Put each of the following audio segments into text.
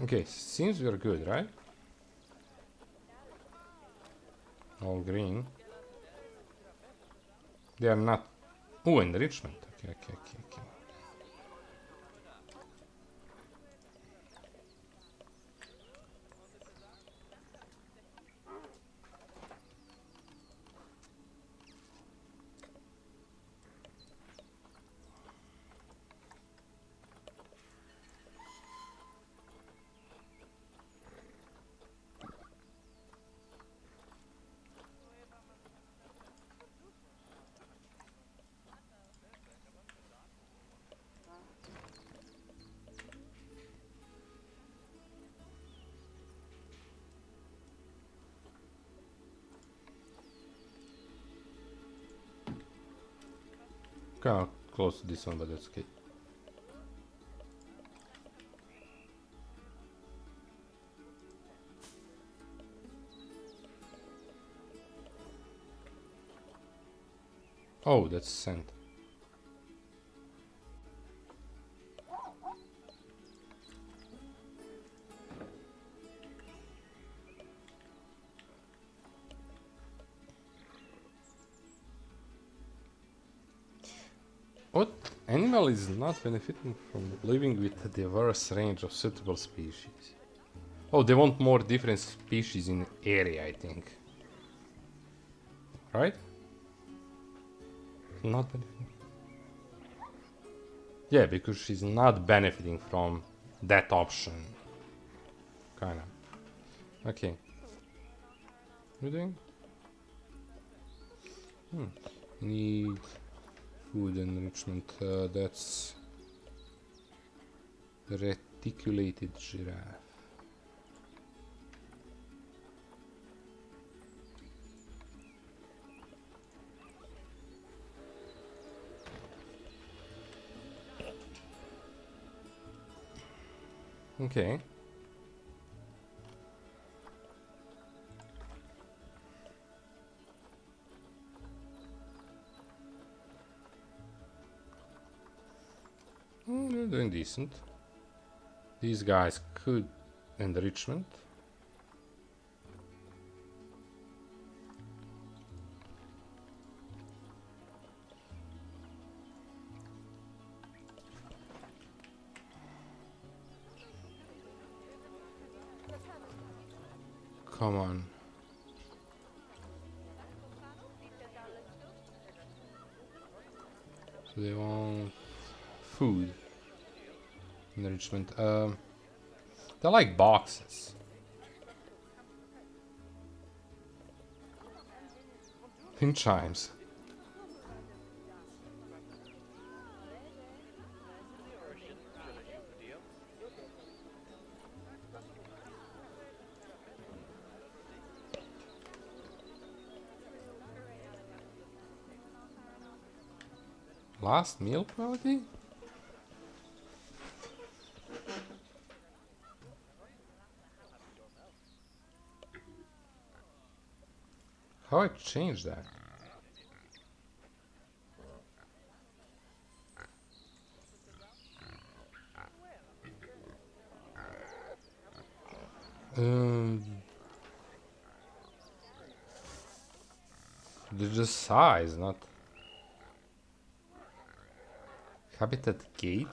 Okay, seems we're good, right? All green. They are not. Oh, enrichment. Okay. Kind of close to this one, but that's okay. Oh, that's sent. What animal is not benefiting from living with a diverse range of suitable species? Oh, they want more different species in area, I think. Right? Not benefiting. Yeah, because she's not benefiting from that option. Kinda. Okay. You doing? Need food enrichment. That's reticulated giraffe. Okay. They're doing decent. These guys could enrichment. Come on. So they want food enrichment. They're like boxes. Wind chimes. Last meal quality? How I change that? Um, they're just size, not habitat gate.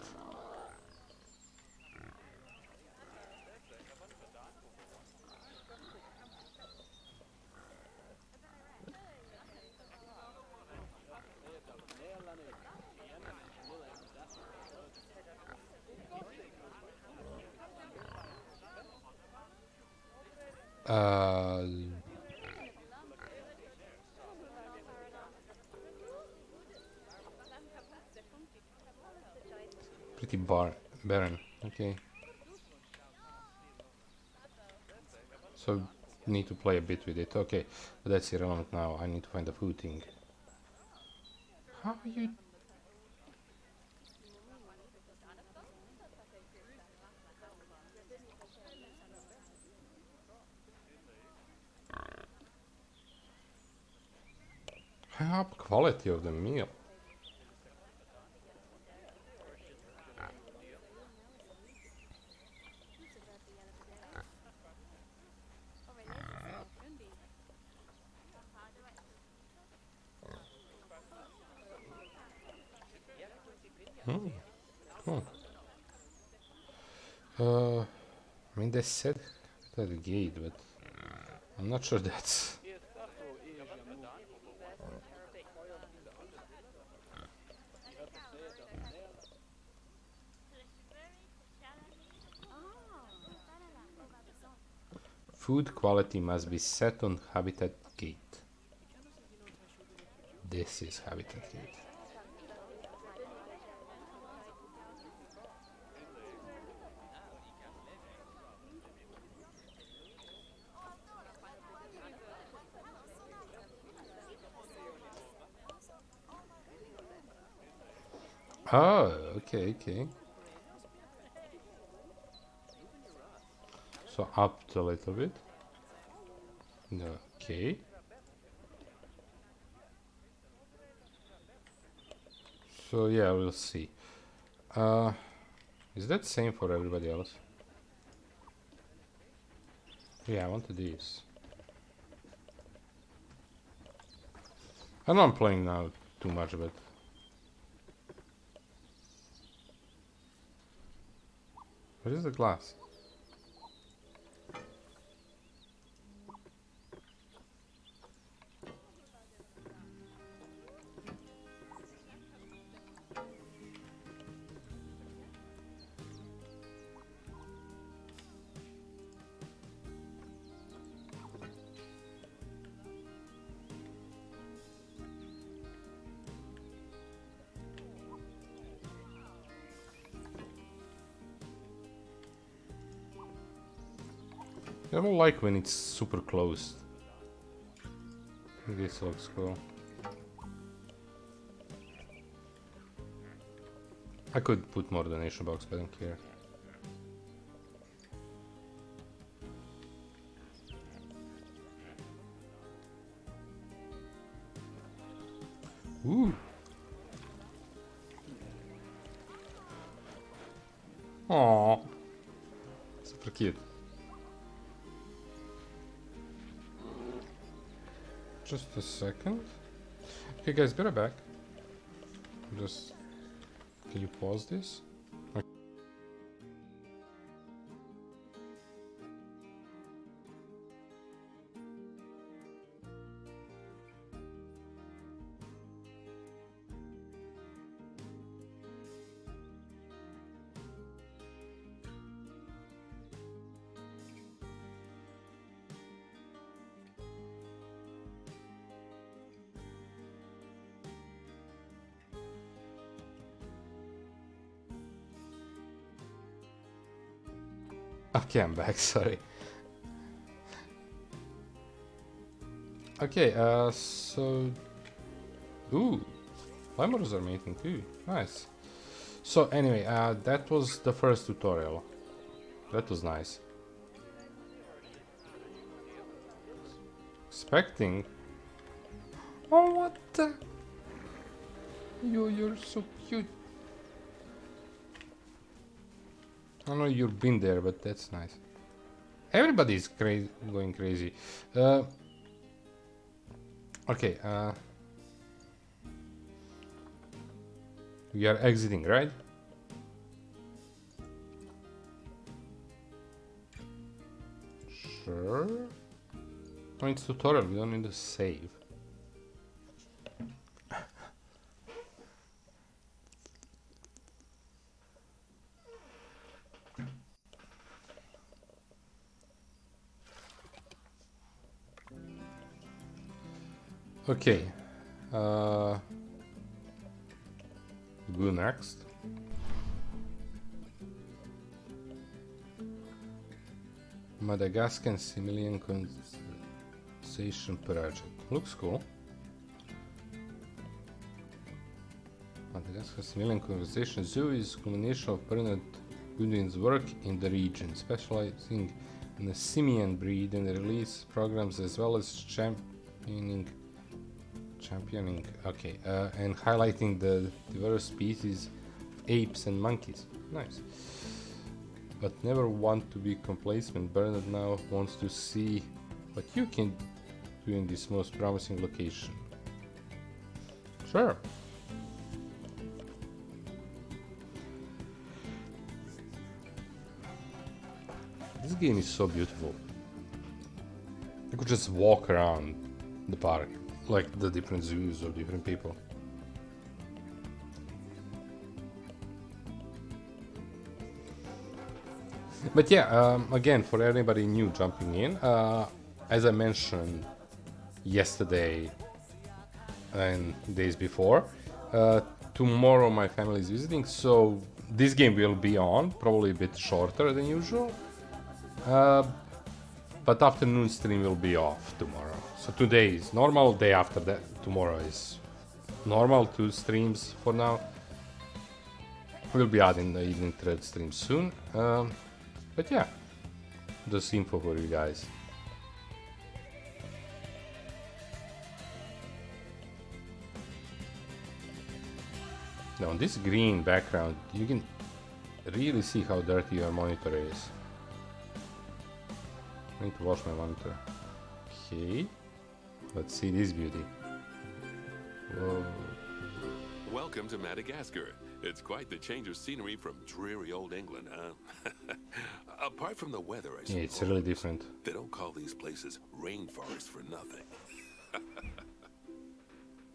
Uh, pretty barren. Okay. So need to play a bit with it. Okay, but that's irrelevant now. I need to find the food thing. How are you? High up quality of the meal. I mean, they said that the gate, but I'm not sure that's. Food quality must be set on habitat gate. This is habitat gate. Oh, okay, okay. So up a little bit. Okay. So yeah, we'll see. Is that same for everybody else? Yeah, I want to do this. I know I'm playing now too much, but what is the glass? I don't like when it's super close. This looks cool. I could put more donation box, but I don't care. Ooh. Aww. Super cute. Just a second. Okay, guys, be right back. Just. Can you pause this? Okay, I'm back, sorry. Okay, so... Ooh, lemurs are mating too, nice. So anyway, that was the first tutorial. That was nice. Expecting... Oh, what the... You're so cute. I know you've been there, but that's nice. Everybody's going crazy. Okay, we are exiting, right? Sure. Oh, it's tutorial, we don't need to save. Okay. Go next. Madagascar Similian Conservation Project. Looks cool. Madagascar Similian Conservation Zoo is a culmination of permanent Goodwin's work in the region, specializing in the simian breed and the release programs as well as championing, okay, and highlighting the diverse species of apes and monkeys. Nice. But never want to be complacent. Bernard now wants to see what you can do in this most promising location. Sure. This game is so beautiful. You could just walk around the park, like the different zoos of different people. But yeah, again, for anybody new jumping in, as I mentioned yesterday and days before, tomorrow my family is visiting, so this game will be on, probably a bit shorter than usual. But afternoon stream will be off tomorrow. So today is normal, day after that, tomorrow is normal, 2 streams for now. We'll be adding the evening thread stream soon. But yeah, just info for you guys. Now on this green background, you can really see how dirty your monitor is. I need to wash my monitor. Okay, let's see this beauty. Whoa. Welcome to Madagascar. It's quite the change of scenery from dreary old England, huh? Apart from the weather, I suppose. Yeah, it's really different. They don't call these places rainforests for nothing.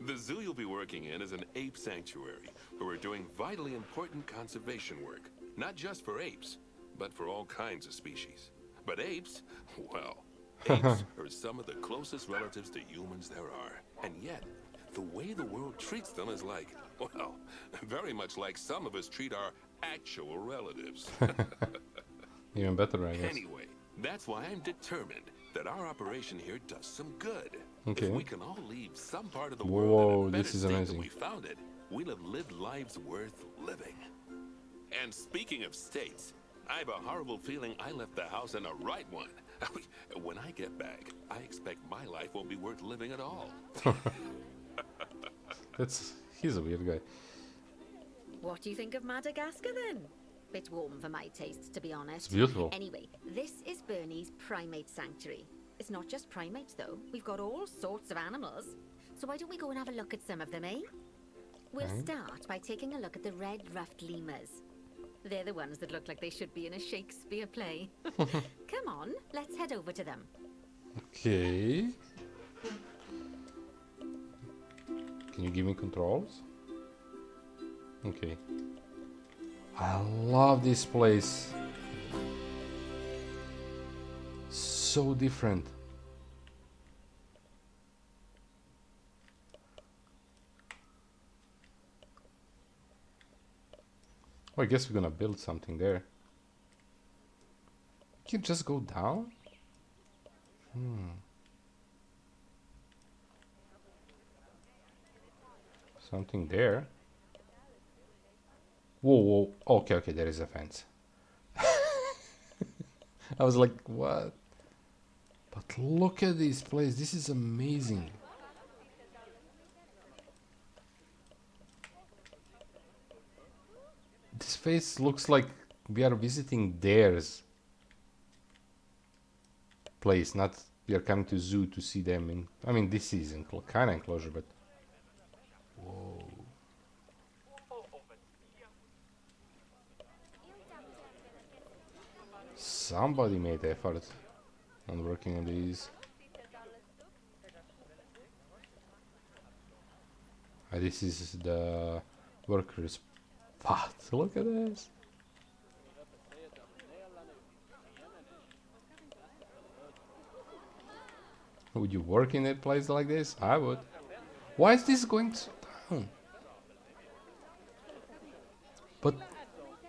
The zoo you'll be working in is an ape sanctuary, where we're doing vitally important conservation work. Not just for apes, but for all kinds of species. But apes, well, apes are some of the closest relatives to humans there are. And yet, the way the world treats them is like, well, very much like some of us treat our actual relatives. Even better, I guess. Anyway, that's why I'm determined that our operation here does some good. Okay. If we can all leave some part of the Whoa, world in a better this is state amazing. than we found it, we'll have lived lives worth living. And speaking of states, I have a horrible feeling I left the house in the right one. When I get back, I expect my life won't be worth living at all. He's a weird guy. What do you think of Madagascar then? Bit warm for my taste, to be honest. It's beautiful. Anyway, this is Bernie's primate sanctuary. It's not just primates though. We've got all sorts of animals. So why don't we go and have a look at some of them, eh? We'll start by taking a look at the red-ruffed lemurs. They're the ones that look like they should be in a Shakespeare play. Come on, let's head over to them. Okay. Can you give me controls? Okay. I love this place. So different. Oh, I guess we're gonna build something there. You can just go down? Something there. Whoa, whoa. Okay, okay, there is a fence. I was like, what? But look at this place. This is amazing. This place looks like we are visiting theirs place, not we are coming to zoo to see them in. I mean, this is kind of enclosure, but whoa. Somebody made effort on working on these. This is the workers' path. Look at this. Would you work in a place like this? I would. Why is this going so down? But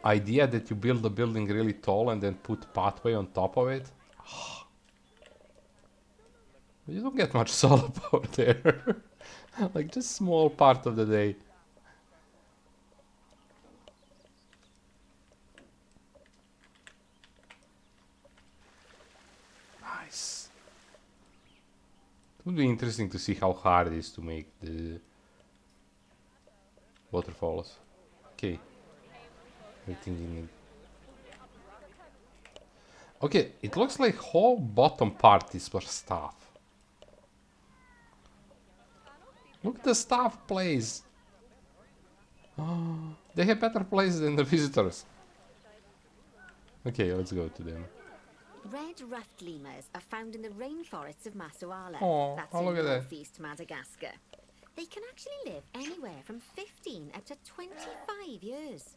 idea that you build a building really tall and then put pathway on top of it. You don't get much solar power there. Like just small part of the day. Nice. It would be interesting to see how hard it is to make the waterfalls. Okay. Everything you need. Okay, it looks like whole bottom part is for staff. Look at the staff place. Oh, they have better place than the visitors. Okay, let's go to them. Red ruffed lemurs are found in the rainforests of Masoala. Aw, That's oh, in look at that. northeast Madagascar. They can actually live anywhere from 15 up to 25 years.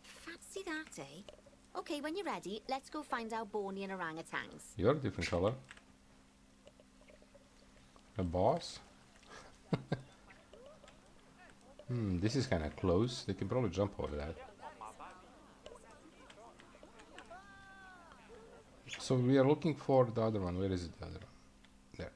Fancy that, eh? Okay, when you're ready, let's go find our Bornean orangutans. You're a different color. A boss? This is kind of close. They can probably jump over that. So we are looking for the other one. Where is it, the other one? There.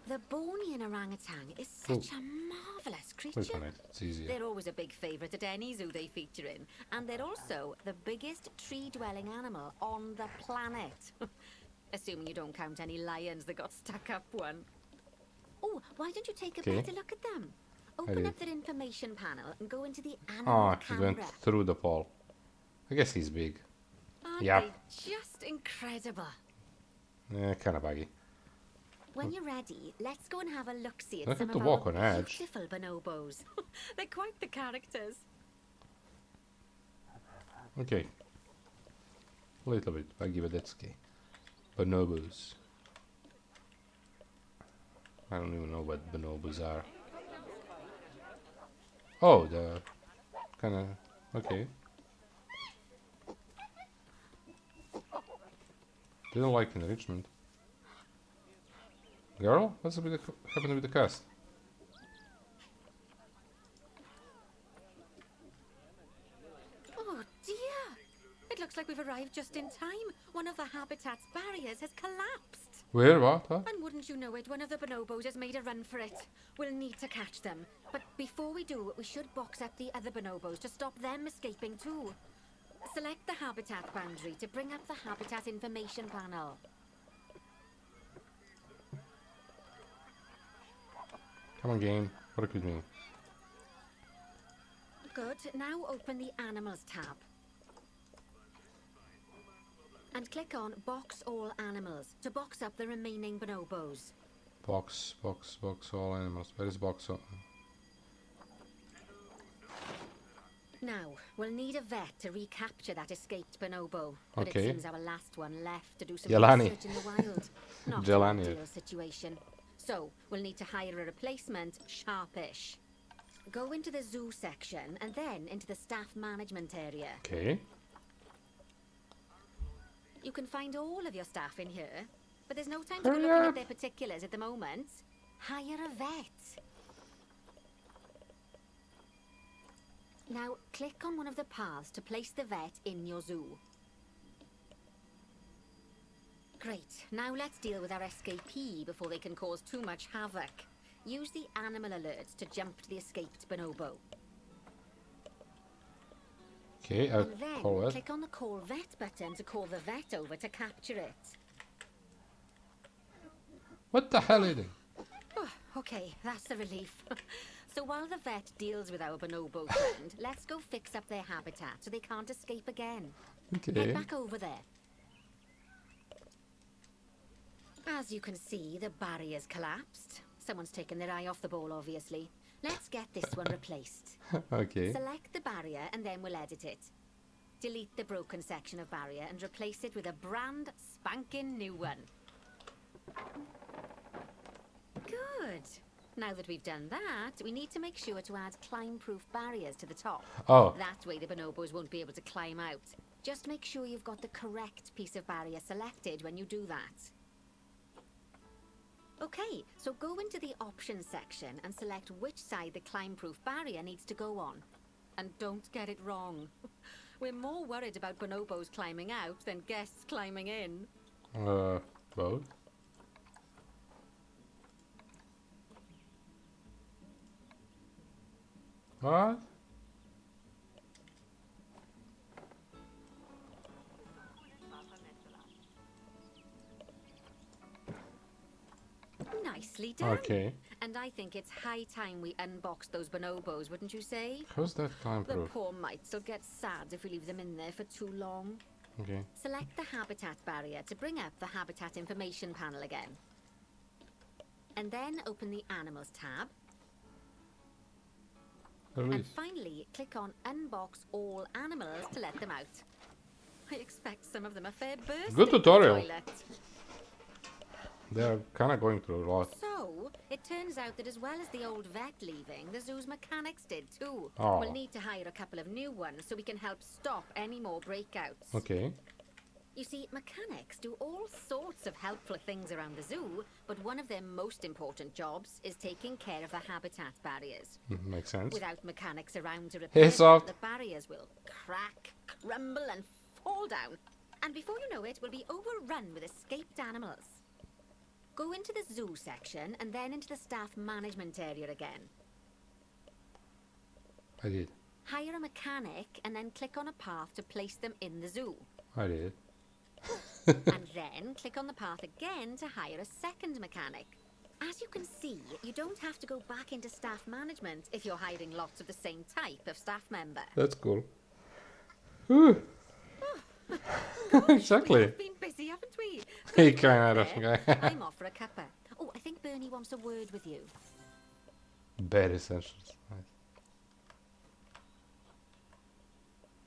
The Bornean orangutan is such a marvelous creature. Click on it. It's easier. They're always a big favourite at any zoo they feature in. And they're also the biggest tree-dwelling animal on the planet. Assuming you don't count any lions that got stuck up one. Oh, why don't you take a better look at them? Open up their information panel and go into the animal She went camera. through the pole. I guess he's big. Aren't Yep. they just incredible? Kind of buggy. When you're ready, let's go and have a look-see I at some have of to walk our on edge. beautiful bonobos. They're quite the characters. Okay. A little bit buggy, but that's okay. Bonobos. I don't even know what bonobos are. Oh, the kind of okay. Didn't like enrichment. Girl, what's happening with the Kust? Oh dear! It looks like we've arrived just in time. One of the habitat's barriers has collapsed. Where? What? And wouldn't you know it, one of the bonobos has made a run for it. We'll need to catch them. But before we do, we should box up the other bonobos to stop them escaping too. Select the habitat boundary to bring up the habitat information panel. Come on, game. Work with me. Good. Now open the Animals tab. And click on Box All Animals to box up the remaining bonobos. Box all animals. Where is box all? Now, we'll need a vet to recapture that escaped bonobo. But Okay. it seems our last one left to do some Jelani. research in the wild. Not Jelani. an ideal situation. So, we'll need to hire a replacement, Sharpish. Go into the zoo section and then into the staff management area. Okay. You can find all of your staff in here, but there's no time to go Hurry looking up. at their particulars at the moment. Hire a vet. Now, click on one of the paths to place the vet in your zoo. Great. Now let's deal with our escapee before they can cause too much havoc. Use the animal alerts to jump to the escaped bonobo. Okay, And then call it. click on the Call Vet button to call the vet over to capture it. What the hell is it? Oh, okay, that's a relief. So while the vet deals with our bonobo friend, let's go fix up their habitat so they can't escape again. Okay. Head back over there. As you can see, the barrier's collapsed. Someone's taken their eye off the ball, obviously. Let's get this one replaced. Okay. Select the barrier and then we'll edit it. Delete the broken section of barrier and replace it with a brand spanking new one. Good. Now that we've done that, we need to make sure to add climb-proof barriers to the top. Oh. That way the bonobos won't be able to climb out. Just make sure you've got the correct piece of barrier selected when you do that. Okay, so go into the options section and select which side the climb-proof barrier needs to go on. And don't get it wrong. We're more worried about bonobos climbing out than guests climbing in. Both. What? Nicely done. Okay. And I think it's high time we unbox those bonobos, wouldn't you say? How's that climb The proof? poor mites will get sad if we leave them in there for too long. Okay. Select the habitat barrier to bring up the habitat information panel again. And then open the Animals tab. And Relief. finally, click on Unbox All Animals to let them out. I expect some of them a fair burst. Good tutorial. Toilet. They're kind of going through a lot. So, it turns out that as well as the old vet leaving, the zoo's mechanics did too. Oh. We'll need to hire a couple of new ones so we can help stop any more breakouts. Okay. You see, mechanics do all sorts of helpful things around the zoo, but one of their most important jobs is taking care of the habitat barriers. Makes sense. Without mechanics around to repair Hey, Soft. them, the barriers will crack, crumble, and fall down. And before you know it, we'll be overrun with escaped animals. Go into the zoo section and then into the staff management area again. I did. Hire a mechanic and then click on a path to place them in the zoo. I did. And then click on the path again to hire a second mechanic. As you can see, you don't have to go back into staff management if you're hiring lots of the same type of staff member. That's cool. Whew. Exactly. We've been busy, haven't we? Hey, kind of There. guy. I'm off for a cuppa. Oh, I think Bernie wants a word with you. Bad essentials. Nice.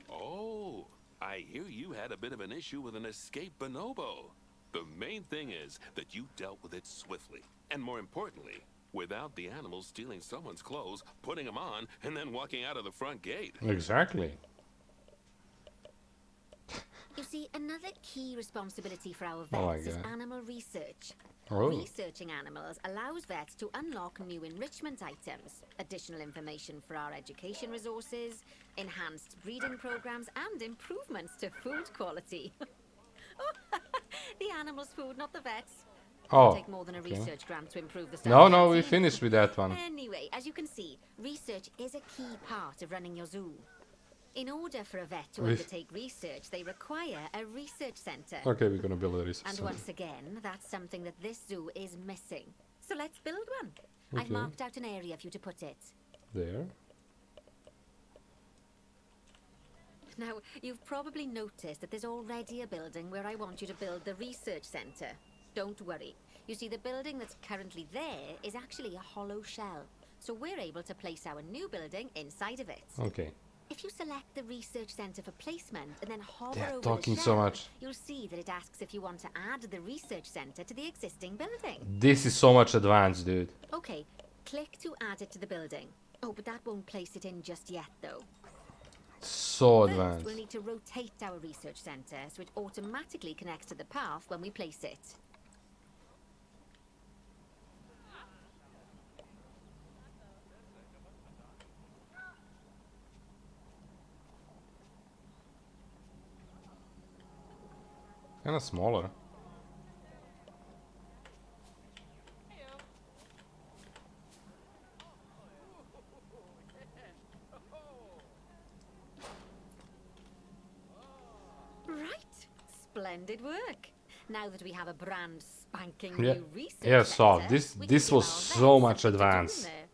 Oh, I hear you had a bit of an issue with an escaped bonobo. The main thing is that you dealt with it swiftly. And more importantly, without the animal stealing someone's clothes, putting them on, and then walking out of the front gate. Exactly. You see, another key responsibility for our Oh my vets is God. animal research. Oh. Researching animals allows vets to unlock new enrichment items, additional information for our education resources, enhanced breeding programs, and improvements to food quality. The animal's food, not the vets. Oh. Take more than a okay. research grant to improve the No, staff's no, we health. finished with that one. Anyway, as you can see, research is a key part of running your zoo. In order for a vet to We- undertake research, they require a research centre. Okay, we're gonna build a research And center. once again, that's something that this zoo is missing. So let's build one. I've Okay. marked out an area for you to put it. There. Now, you've probably noticed that there's already a building where I want you to build the research centre. Don't worry. You see, the building that's currently there is actually a hollow shell. So we're able to place our new building inside of it. Okay. If you select the research centre for placement and then hover They're over talking the so shell, much. you'll see that it asks if you want to add the research centre to the existing building. This is so much advanced, dude. Okay, click to add it to the building. Oh, but that won't place it in just yet, though. So First, advanced. we'll need to rotate our research centre so it automatically connects to the path when we place it. Kinda smaller. Right, splendid work. Now that we have a brand spanking Yeah. new research Yeah, so centre, this we can give was our so vets much something to do in advanced there.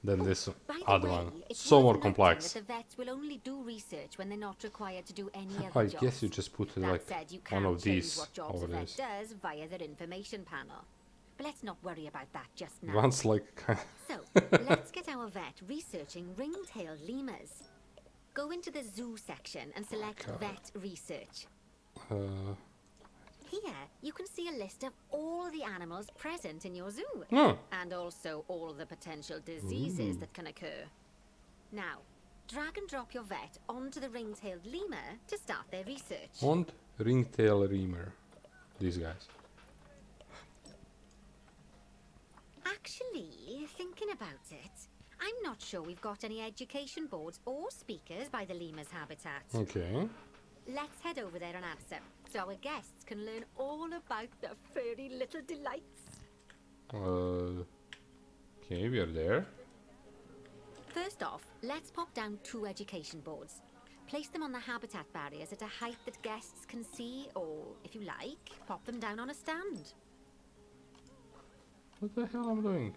than this By the other way, one. it's So worth more noting complex. that the vets will only do research when they're not required to do any I other jobs. guess you just put That like said, you one can of change these what jobs over a vet this. does via their information panel. But let's not worry about that just now. One's like So, let's get our vet researching ringtail lemurs. Go into the zoo section and select God. vet research. uh, Here, you can see a list of all the animals present in your zoo. no. And also all the potential diseases that can occur. Now, drag and drop your vet onto the ring-tailed lemur to start their research. Und ringtail reamer. These guys. Actually, thinking about it, I'm not sure we've got any education boards or speakers by the lemur's habitat. Okay. Let's head over there and answer, so our guests can learn all about the furry little delights. Okay, we are there. First off, let's pop down 2 education boards. Place them on the habitat barriers at a height that guests can see, or, if you like, pop them down on a stand. What the hell am I doing?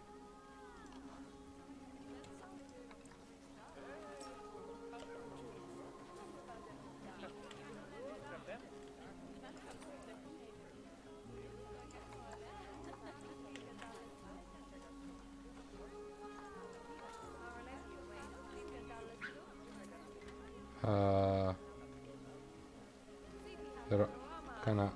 They're kinda...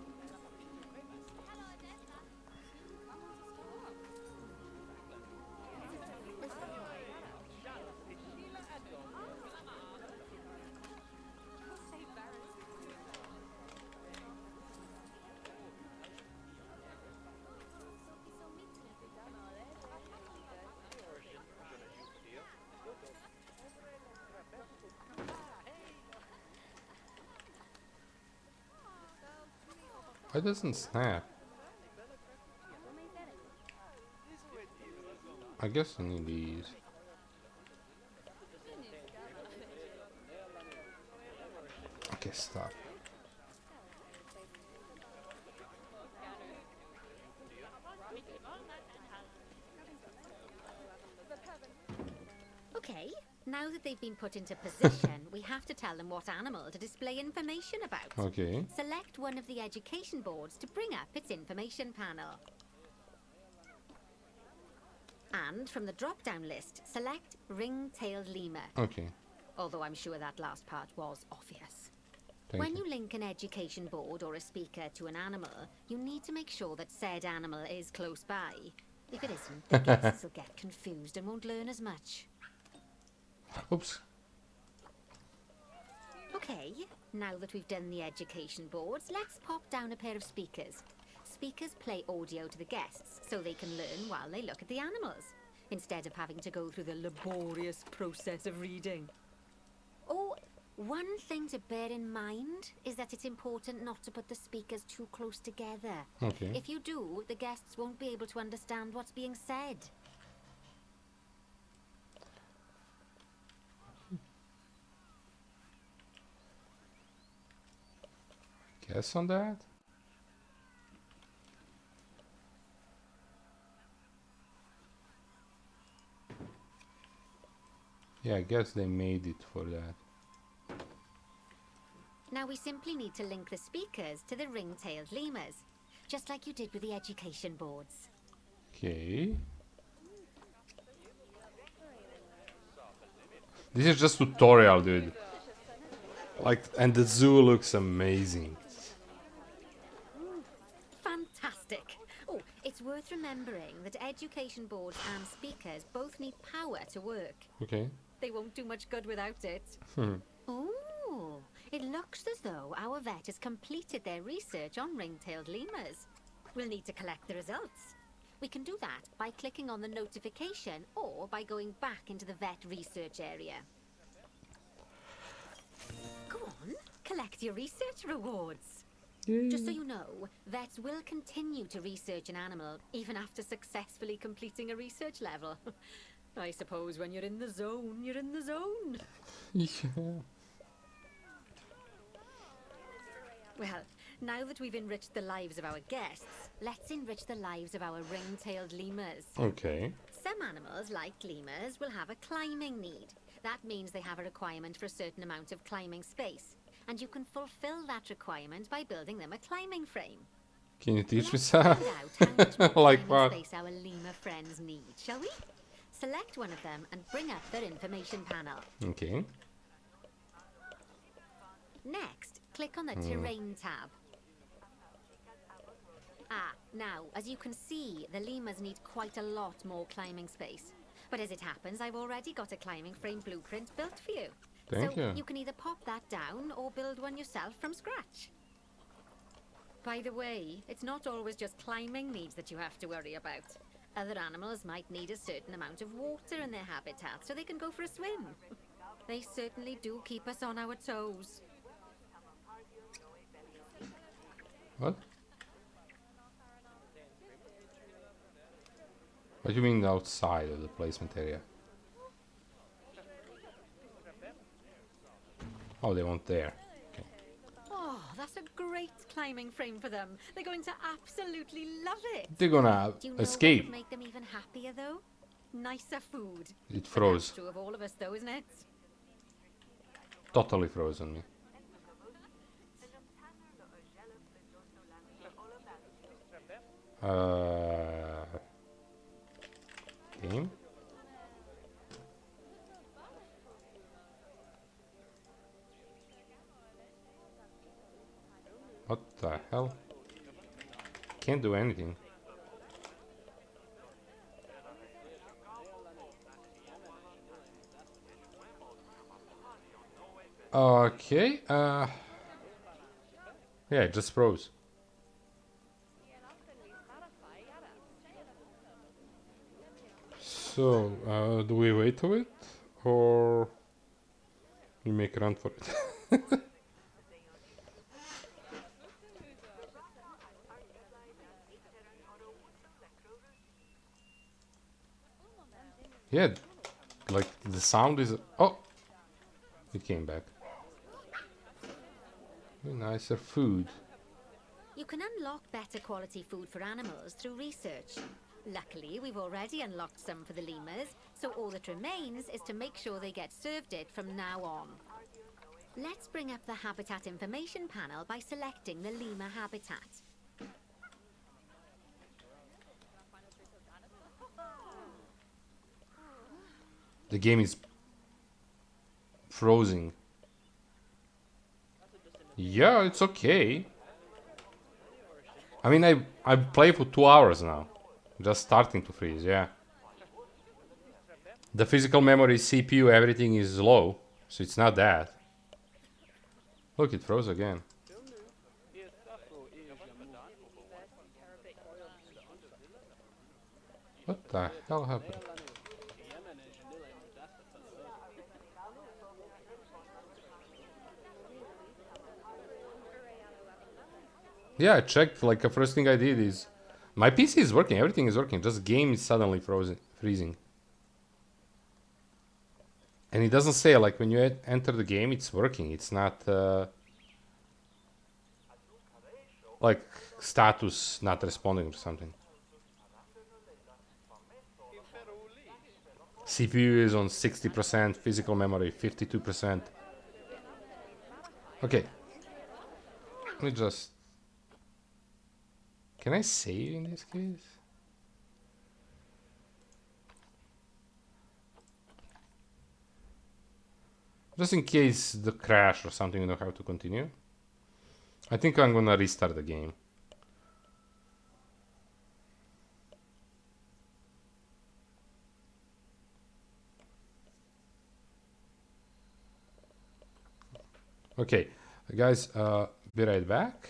Why doesn't snap? I guess I need these. Okay, stop. Okay, now that they've been put into position, we have to tell them what animal to display information about. Okay. Select one of the education boards to bring up its information panel. And from the drop-down list, select ring-tailed lemur. Okay. Although I'm sure that last part was obvious. Thank When you. you link an education board or a speaker to an animal, you need to make sure that said animal is close by. If it isn't, the guests will get confused and won't learn as much. Oops. Okay, now that we've done the education boards, let's pop down a pair of speakers. Speakers play audio to the guests so they can learn while they look at the animals, instead of having to go through the laborious process of reading. Oh, one thing to bear in mind is that it's important not to put the speakers too close together. Okay. If you do, the guests won't be able to understand what's being said. Guess on that? Yeah, I guess they made it for that. Now we simply need to link the speakers to the ring-tailed lemurs, just like you did with the education boards. Okay. This is just tutorial, dude. Like, and the zoo looks amazing. Fantastic! Oh, it's worth remembering that education boards and speakers both need power to work. Okay. They won't do much good without it. Oh, it looks as though our vet has completed their research on ring-tailed lemurs. We'll need to collect the results. We can do that by clicking on the notification or by going back into the vet research area. Go on, collect your research rewards. Just so you know, vets will continue to research an animal even after successfully completing a research level. I suppose when you're in the zone, you're in the zone. Yeah. Well, now that we've enriched the lives of our guests, let's enrich the lives of our ring-tailed lemurs. Okay. Some animals, like lemurs, will have a climbing need. That means they have a requirement for a certain amount of climbing space. And you can fulfill that requirement by building them a climbing frame. Can you teach me Let's some? find out how much more Like climbing what? space our lemur friends need, shall we? Select one of them and bring up their information panel. Okay. Next, click on the Terrain tab. Ah, now, as you can see, the lemurs need quite a lot more climbing space. But as it happens, I've already got a climbing frame blueprint built for you. Thank so you. You can either pop that down or build one yourself from scratch. By the way, it's not always just climbing needs that you have to worry about. Other animals might need a certain amount of water in their habitat so they can go for a swim. They certainly do keep us on our toes. What? What do you mean outside of the placement area? Oh, they weren't there. Okay. Oh, that's a great climbing frame for them. They're going to absolutely love it. They're gonna Do you know what escape. would make them even happier, though? Nicer food. It But froze. that's true of all of us, though, isn't it? Totally froze on me. Game? What the hell? Can't do anything. Okay, yeah, it just froze. So, do we wait to it? Or we make a run for it? Yeah, like the sound is... Oh! It came back. Nicer food. You can unlock better quality food for animals through research. Luckily, we've already unlocked some for the lemurs, so all that remains is to make sure they get served it from now on. Let's bring up the habitat information panel by selecting the lemur habitat. The game is frozen. Yeah, it's okay. I mean, I play for 2 hours now. Just starting to freeze, yeah. The physical memory, CPU, everything is low, so it's not that. Look, it froze again. What the hell happened? Yeah, I checked, like the first thing I did is... My PC is working, everything is working, just game is suddenly freezing. And it doesn't say, like, when you enter the game, it's working. It's not, like, status not responding or something. CPU is on 60%, physical memory 52%. Okay. Let me just... Can I save in this case? Just in case the crash or something, you don't have to continue. I think I'm gonna restart the game. Okay, guys, be right back.